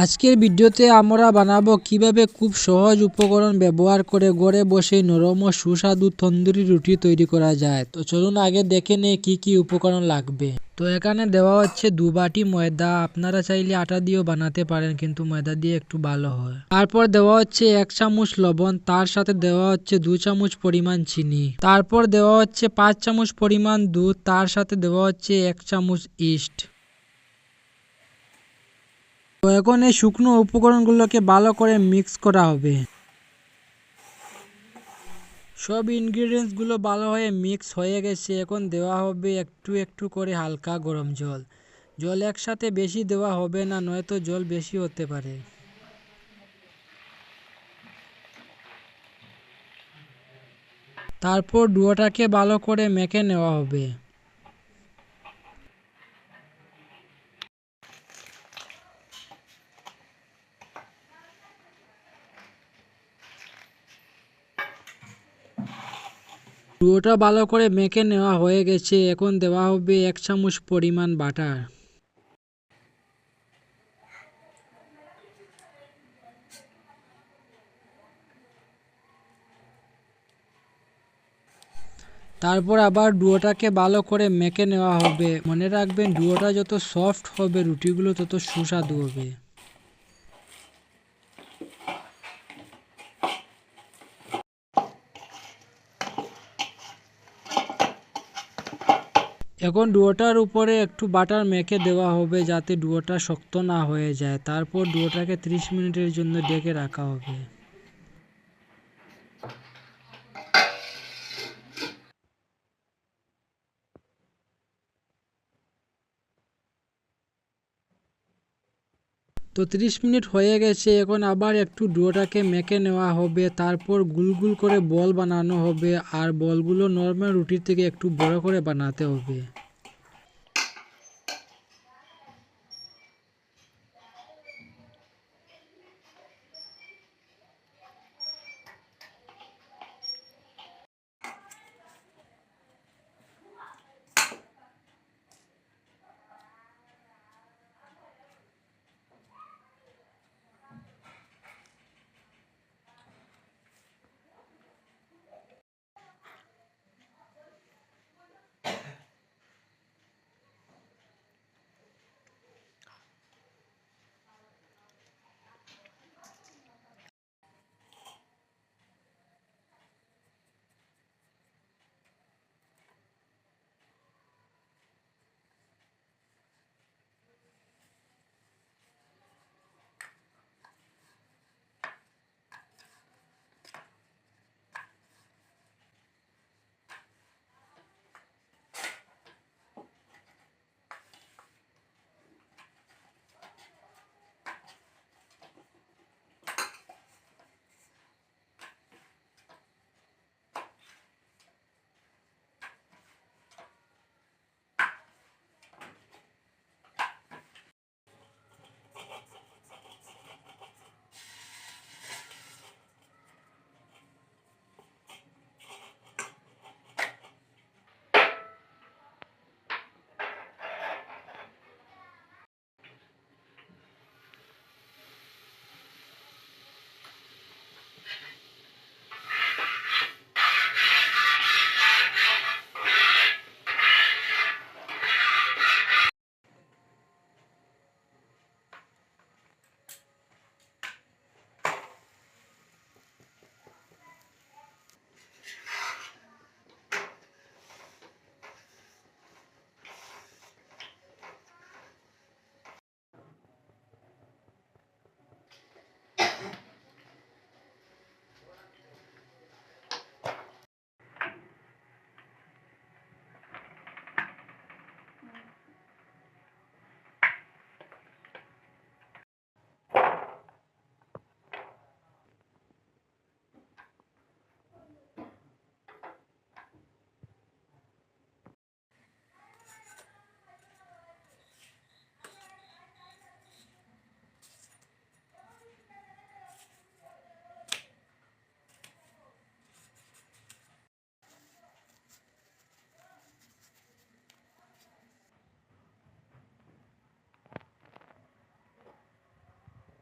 আজকের ভিডিওতে আমরা বানাবো কিভাবে খুব সহজ উপকরণ ব্যবহার করে ঘরে বসেই নরম ও সুস্বাদু তন্দুরি রুটি তৈরি করা যায়। তো চলুন আগে দেখে নেই কি কি উপকরণ লাগবে। তো এখানে দেওয়া হচ্ছে 2 বাটি ময়দা, আপনারা চাইলে আটা দিয়েও বানাতে পারেন কিন্তু ময়দা দিয়ে একটু ভালো হয়। তারপর দেওয়া হচ্ছে 1 চামচ লবণ, তার সাথে দেওয়া হচ্ছে 2 চামচ পরিমাণ চিনি, তারপর দেওয়া হচ্ছে 5 চামচ পরিমাণ দুধ, তার সাথে দেওয়া হচ্ছে 1 চামচ ইস্ট। তো এখন এই শুকনো উপকরণগুলোকে ভালো করে মিক্স করা হবে। সব ইনগ্রিডিয়েন্টসগুলো ভালো হয়ে মিক্স হয়ে গেছে। এখন দেওয়া হবে একটু একটু করে হালকা গরম জল। জল একসাথে বেশি দেওয়া হবে না, নয়তো জল বেশি হতে পারে। তারপর ডুয়োটাকে ভালো করে মেখে নেওয়া হবে। ডুয়োটা ভালো করে মেখে নেওয়া হয়ে গেছে। এখন দেওয়া হবে 1 চামচ পরিমাণ বাটার। তারপর আবার ডুয়োটাকে ভালো করে মেখে নেওয়া হবে। মনে রাখবেন ডুয়োটা যত সফট হবে রুটিগুলো তত সুস্বাদু হবে। এখন ডুয়োটার উপরে একটু বাটার মেখে দেওয়া হবে যাতে ডুয়োটা শক্ত না হয়ে যায়। তারপর ডুয়োটাকে 30 মিনিটের জন্য ঢেকে রাখা হবে। তো 30 মিনিট হয়ে গেছে। এখন আবার একটু ডুয়োটাকে মেখে নেওয়া হবে। তারপর গুল গুল করে বল বানানো হবে, আর বলগুলো নর্মাল রুটির থেকে একটু বড় করে বানাতে হবে।